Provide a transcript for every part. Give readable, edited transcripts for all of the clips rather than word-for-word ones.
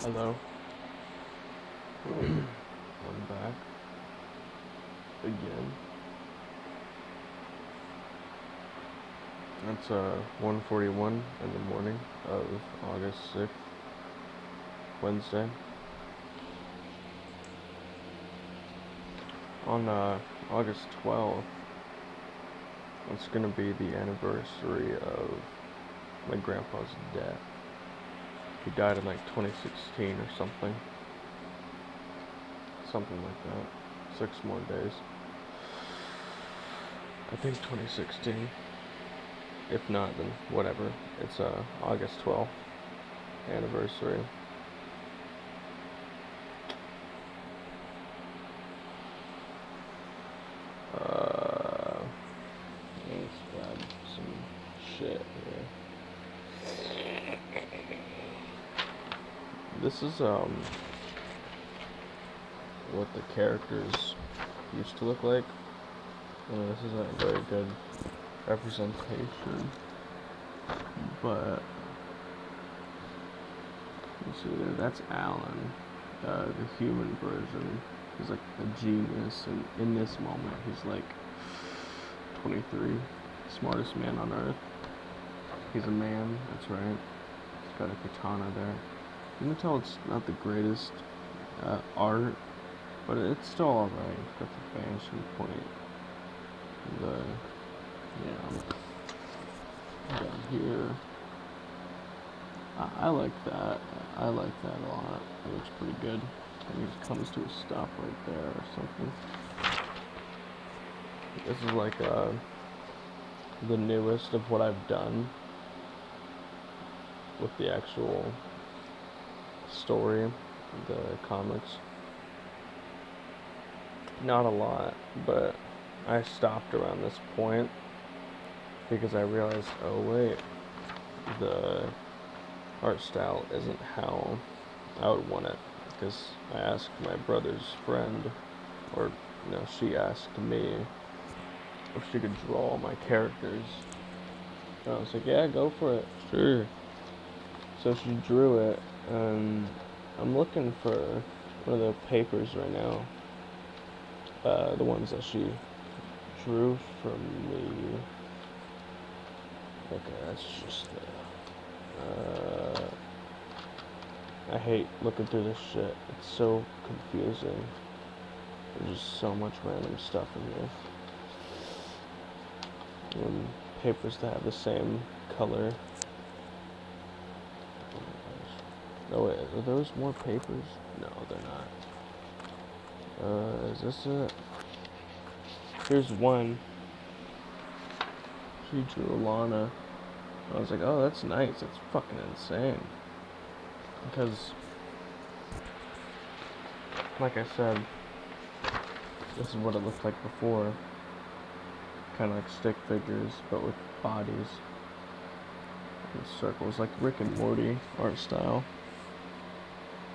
Hello. I'm back again. It's 1:41 in the morning of August 6th, Wednesday. On August 12th, it's gonna be the anniversary of my grandpa's death. He died in like 2016 or something. Something like that. 6 more days. I think 2016. If not, then whatever. It's August 12th anniversary. Let's grab some shit here. This is what the characters used to look like. This is a very good representation, but you see there, that's Alan, the human version. He's like a genius, and in this moment he's like 23, smartest man on earth. He's a man, that's right. He's got a katana there. You can tell it's not the greatest art, but it's still alright. It's got the vanishing point. Down here. I like that. I like that a lot. It looks pretty good. And he just comes to a stop right there or something. This is like the newest of what I've done with the actual story, the comics. Not a lot, but I stopped around this point because I realized, oh wait, the art style isn't how I would want it. Because I asked my brother's friend, or she asked me if she could draw all my characters. And I was like, yeah, go for it, sure. So she drew it, and I'm looking for one of the papers right now. The ones that she drew for me. Okay, that's just I hate looking through this shit. It's so confusing. There's just so much random stuff in here. And papers that have the same color. Oh wait, are those more papers? No, they're not. Is this it? Here's one. She drew Alana. I was like, oh, that's nice. That's fucking insane. Because, like I said, this is what it looked like before. Kind of like stick figures, but with bodies. And circles, like Rick and Morty art style.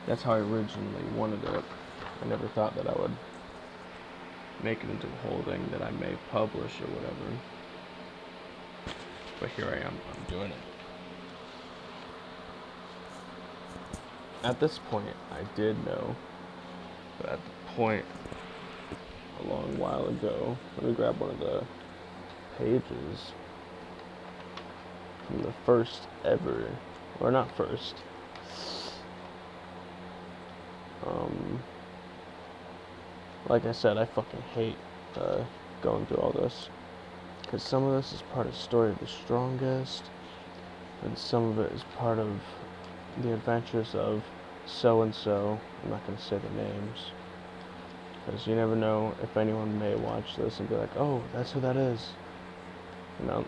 That's how I originally wanted it. I never thought that I would make it into a whole thing that I may publish or whatever. But here I am, I'm doing it. At this point, I did know, but at the point a long while ago, let me grab one of the pages from the first ever, or not first, like I said, I fucking hate going through all this, because some of this is part of Story of the Strongest, and some of it is part of the adventures of so-and-so. I'm not going to say the names, because you never know if anyone may watch this and be like, oh, that's who that is.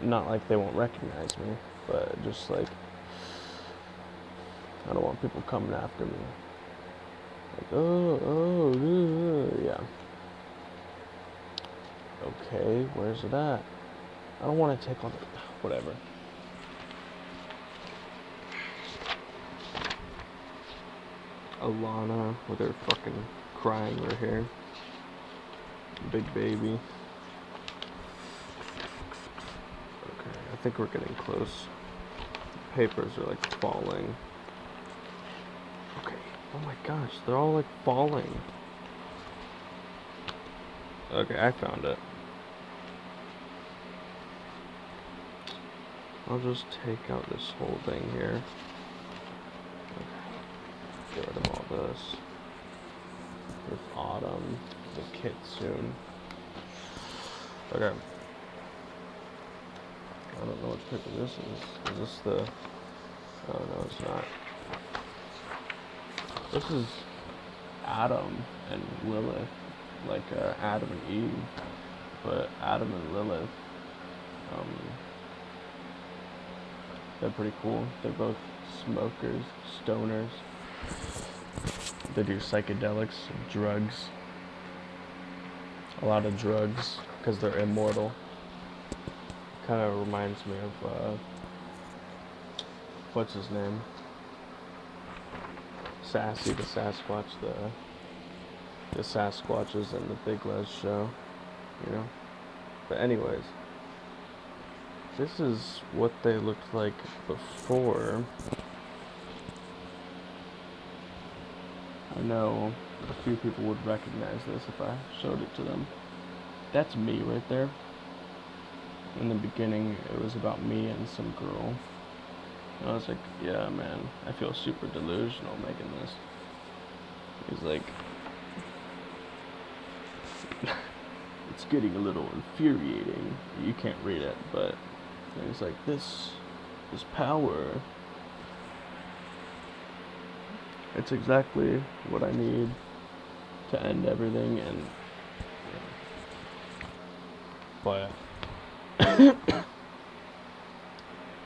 Not like they won't recognize me, but just like, I don't want people coming after me. Like, yeah. Okay, where's it at? I don't want to take all the, whatever. Alana with her fucking crying right here. Big baby. Okay, I think we're getting close. The papers are like falling. Okay, my gosh, they're all like falling. Okay, I found it. I'll just take out this whole thing here. Okay. Get rid of all this. With Autumn, the Kitsune. Okay. I don't know which picture this is. Is this the... Oh, no, it's not. This is Adam and Lilith. Like Adam and Eve. But Adam and Lilith, they're pretty cool. They're both smokers, stoners. They do psychedelics, drugs. A lot of drugs, because they're immortal. Kind of reminds me of, what's his name? Sassy the Sasquatch, the Sasquatches in the Big Les show, you know? But anyways, this is what they looked like before. I know a few people would recognize this if I showed it to them. That's me right there. In the beginning, it was about me and some girl. And I was like, yeah, man, I feel super delusional making this. He's like, it's getting a little infuriating. You can't read it, but he's like, this power, it's exactly what I need to end everything. And but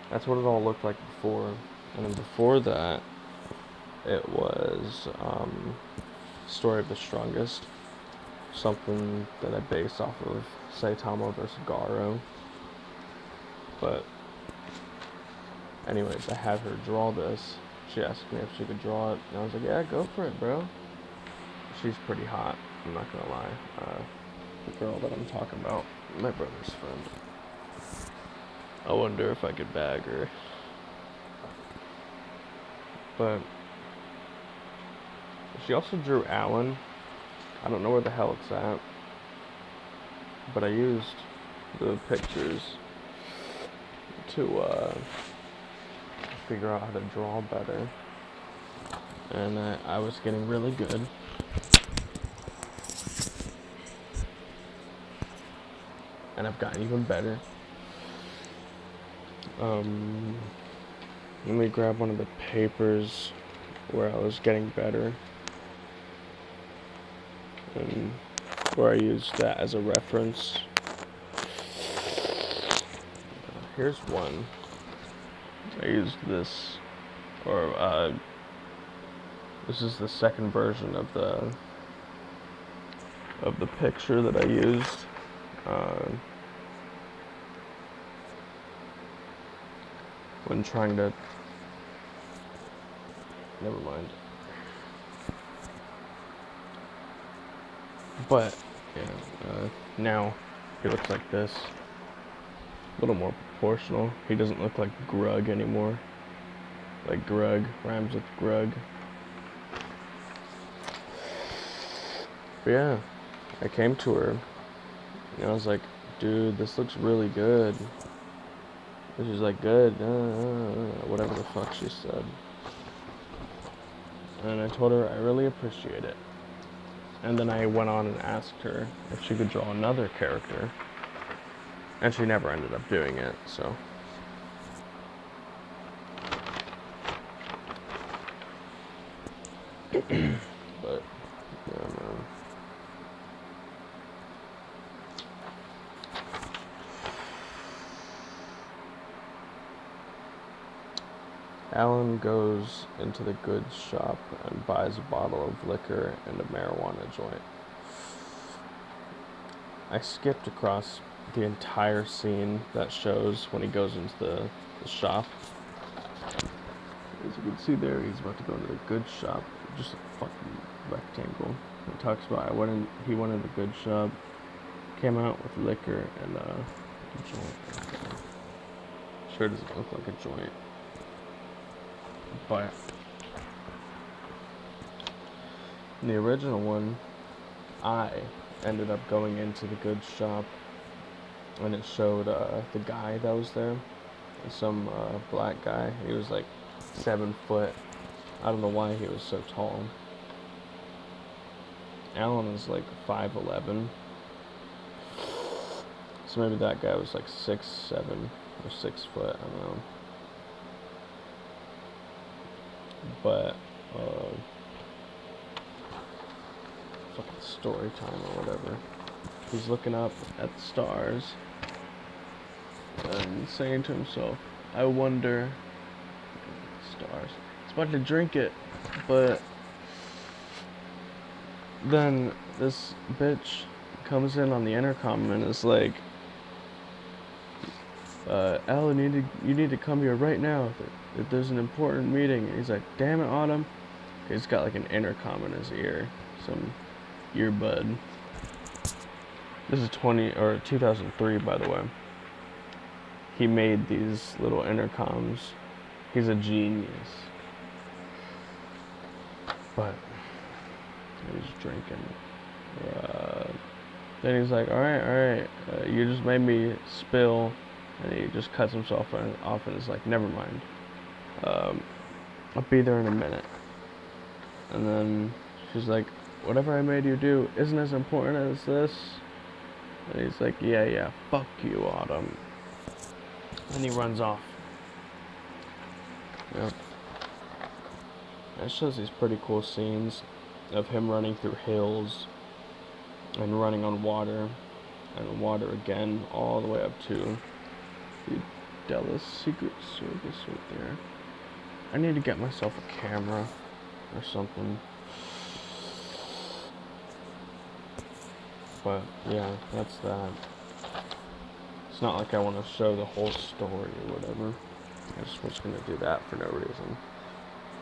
that's what it all looked like before. And then before that, it was Story of the Strongest, something that I based off of Saitama vs. Garo. But anyways, I had her draw this. She asked me if she could draw it, and I was like, yeah, go for it, bro. She's pretty hot, I'm not gonna lie. The girl that I'm talking about, my brother's friend. I wonder if I could bag her. But she also drew Alan. I don't know where the hell it's at, but I used the pictures to figure out how to draw better, and I was getting really good. And I've gotten even better. Let me grab one of the papers where I was getting better, and where I used that as a reference. Here's one. I used this, or this is the second version of the picture that I used. When trying to, never mind. But yeah, now he looks like this, a little more proportional. He doesn't look like Grug anymore. Like Grug rhymes with Grug. But yeah, I came to her and I was like, dude, this looks really good. And she's like, good, whatever the fuck she said. And I told her I really appreciate it. And then I went on and asked her if she could draw another character. And she never ended up doing it, so. But, yeah, man. Alan goes into the goods shop and buys a bottle of liquor and a marijuana joint. I skipped across the entire scene that shows when he goes into the shop. As you can see there, he's about to go into the goods shop. Just a fucking rectangle. It talks about he went in the goods shop, came out with liquor and a joint. Sure doesn't look like a joint. But In the original one, I ended up going into the goods shop, and it showed the guy that was there, some black guy. He was like 7 foot. I don't know why he was so tall. Alan is like 5'11", so maybe that guy was like 6'7" or 6 foot. I don't know. But fucking story time or whatever. He's looking up at the stars and saying to himself, "I wonder." Stars. He's about to drink it, but then this bitch comes in on the intercom and is like, "Alan, you need to come here right now. There's an important meeting." And he's like, "Damn it, Autumn." He's got like an intercom in his ear, some earbud. This is 2003, by the way. He made these little intercoms. He's a genius. But he's drinking. Then he's like, all right, you just made me spill. And he just cuts himself off and is like, never mind. I'll be there in a minute. And then she's like, whatever I made you do isn't as important as this. And he's like, yeah, fuck you, Autumn. And he runs off. Yep. It shows these pretty cool scenes of him running through hills and running on water and water again all the way up to the Dallas Secret Service right there. I need to get myself a camera or something. But yeah, that's that. It's not like I want to show the whole story or whatever. I just was going to do that for no reason.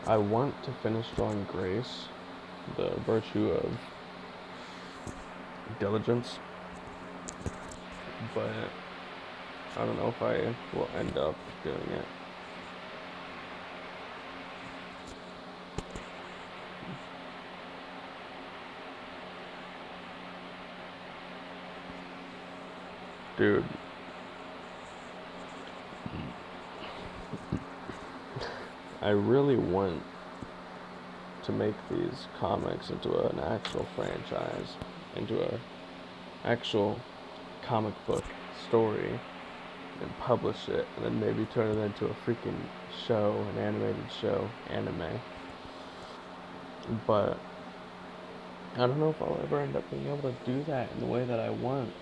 I want to finish drawing Grace, the virtue of diligence, but I don't know if I will end up doing it. Dude. I really want to make these comics into an actual franchise, into an actual comic book story, and publish it, and then maybe turn it into a freaking show, an animated show, anime. But I don't know if I'll ever end up being able to do that in the way that I want,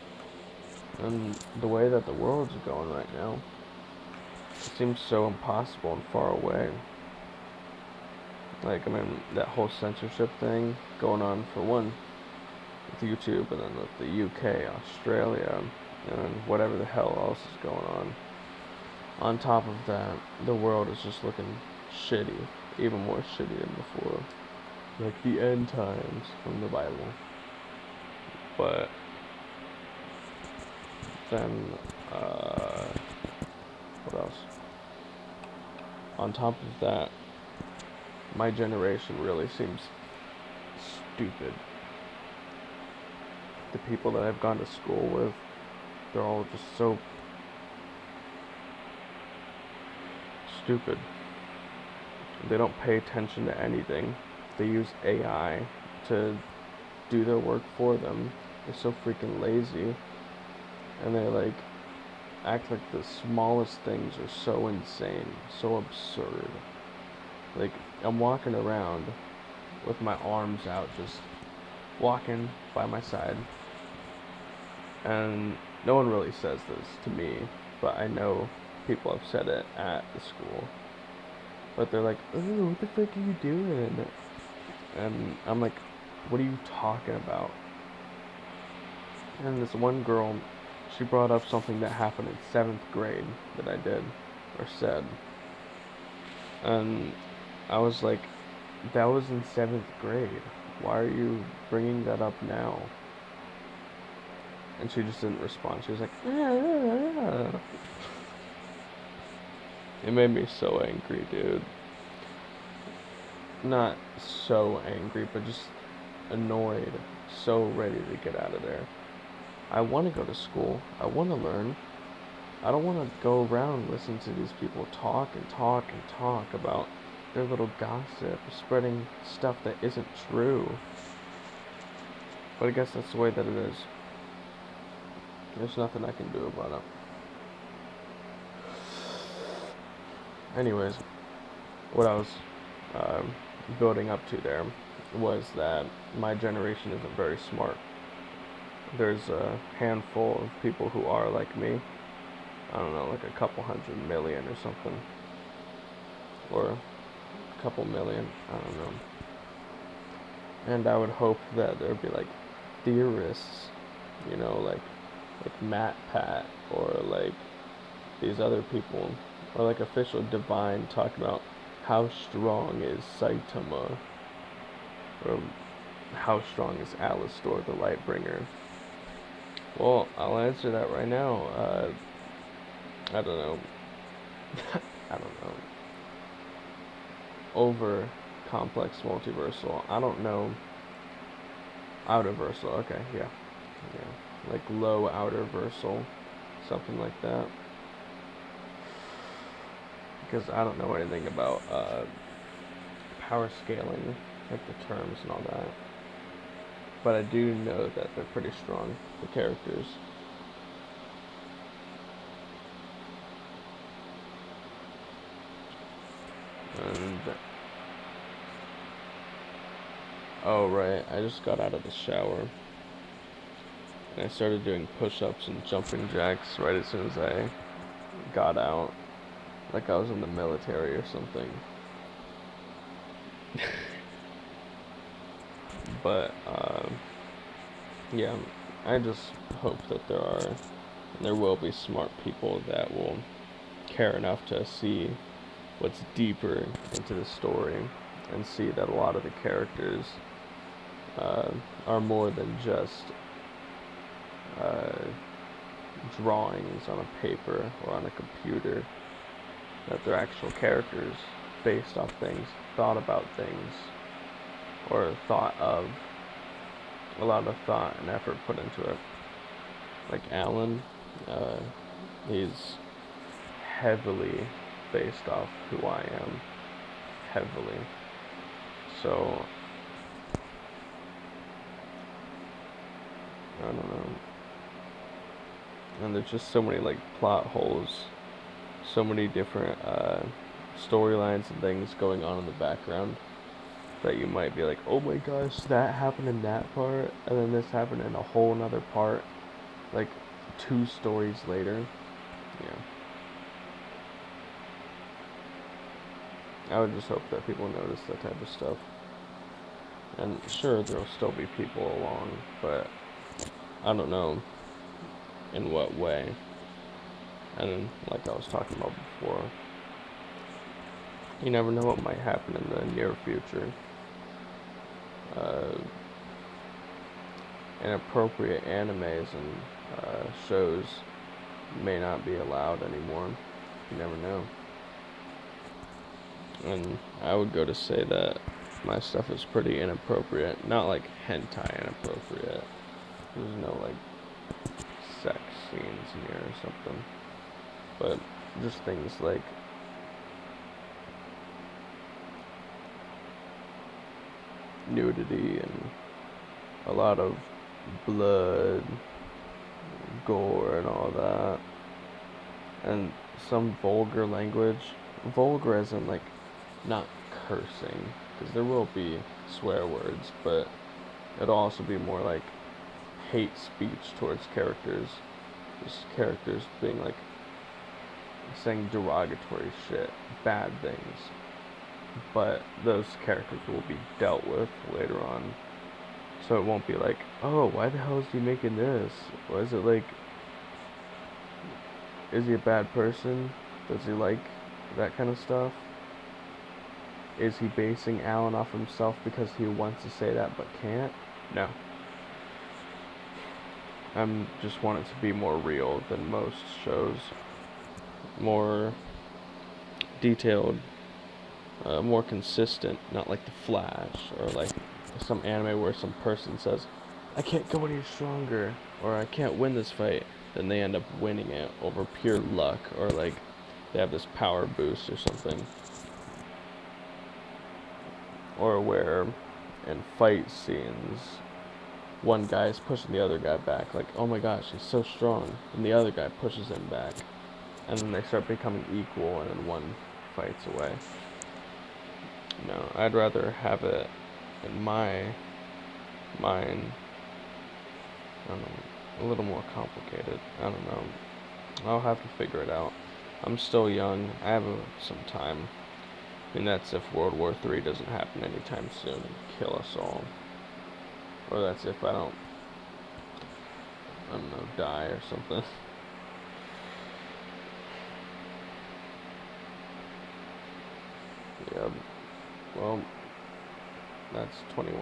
and the way that the world's going right now. It seems so impossible and far away. Like, I mean, that whole censorship thing going on, for one, with YouTube, and then with the UK, Australia, and whatever the hell else is going on. On top of that, the world is just looking shitty, even more shitty than before. Like the end times from the Bible. But then, what else? On top of that, my generation really seems stupid. The people that I've gone to school with, they're all just so stupid. They don't pay attention to anything. They use AI to do their work for them. They're so freaking lazy. And they like act like the smallest things are so insane, so absurd. Like, I'm walking around with my arms out, just walking by my side. And no one really says this to me, but I know people have said it at the school. But they're like, "Ooh, what the frick are you doing?" And I'm like, "What are you talking about?" And this one girl, she brought up something that happened in 7th grade that I did, or said. And I was like, that was in 7th grade. Why are you bringing that up now? And she just didn't respond. She was like, ah. It made me so angry, dude. Not so angry, but just annoyed, so ready to get out of there. I want to go to school. I want to learn. I don't want to go around listening to these people talk and talk and talk about their little gossip, spreading stuff that isn't true. But I guess that's the way that it is. There's nothing I can do about it. Anyways, what I was building up to there was that my generation isn't very smart. There's a handful of people who are like me. I don't know, like a couple 100 million or something. Or a couple million, I don't know. And I would hope that there'd be like theorists, like MatPat, or like these other people, or like official divine talking about how strong is Saitama, or how strong is Alastor the Lightbringer. Well, I'll answer that right now. I don't know. I don't know. Over complex multiversal. I don't know. Outer versal. Okay, yeah. Yeah. Like low outer versal. Something like that. Because I don't know anything about power scaling, like the terms and all that. But I do know that they're pretty strong, the characters. And oh right, I just got out of the shower. And I started doing push-ups and jumping jacks right as soon as I got out. Like I was in the military or something. But yeah, I just hope that there will be smart people that will care enough to see what's deeper into the story and see that a lot of the characters are more than just drawings on a paper or on a computer, that they're actual characters based off things, thought about things, or thought of, a lot of thought and effort put into it. Like Alan, he's heavily based off who I am, heavily. So, I don't know. And there's just so many like plot holes, so many different storylines and things going on in the background that you might be like, oh my gosh, that happened in that part, and then this happened in a whole nother part, like 2 stories later. Yeah. I would just hope that people notice that type of stuff. And sure, there'll still be people along, but I don't know in what way. And like I was talking about before, you never know what might happen in the near future. Uh, Inappropriate animes and shows may not be allowed anymore. You never know. And I would go to say that my stuff is pretty inappropriate. Not like hentai inappropriate. There's no like sex scenes in here or something. But just things like nudity and a lot of blood, gore, and all that. And some vulgar language. Vulgar as in like not cursing, because there will be swear words, but it'll also be more like hate speech towards characters. Just characters being like saying derogatory shit, bad things. But those characters will be dealt with later on. So it won't be like, oh, why the hell is he making this? Or is it like, is he a bad person? Does he like that kind of stuff? Is he basing Alan off himself because he wants to say that but can't? No. I'm just want it to be more real than most shows. More detailed, more consistent, not like The Flash or like some anime where some person says, I can't go any stronger, or I can't win this fight, then they end up winning it over pure luck, or like they have this power boost or something. Or where in fight scenes, one guy is pushing the other guy back, like, oh my gosh, he's so strong, and the other guy pushes him back, and then they start becoming equal, and then one fights away. No, I'd rather have it in my mind, I don't know, a little more complicated. I don't know. I'll have to figure it out. I'm still young. I have some time. I mean, that's if World War III doesn't happen anytime soon and kill us all. Or that's if I don't know, die or something. Yeah. Well, that's 21.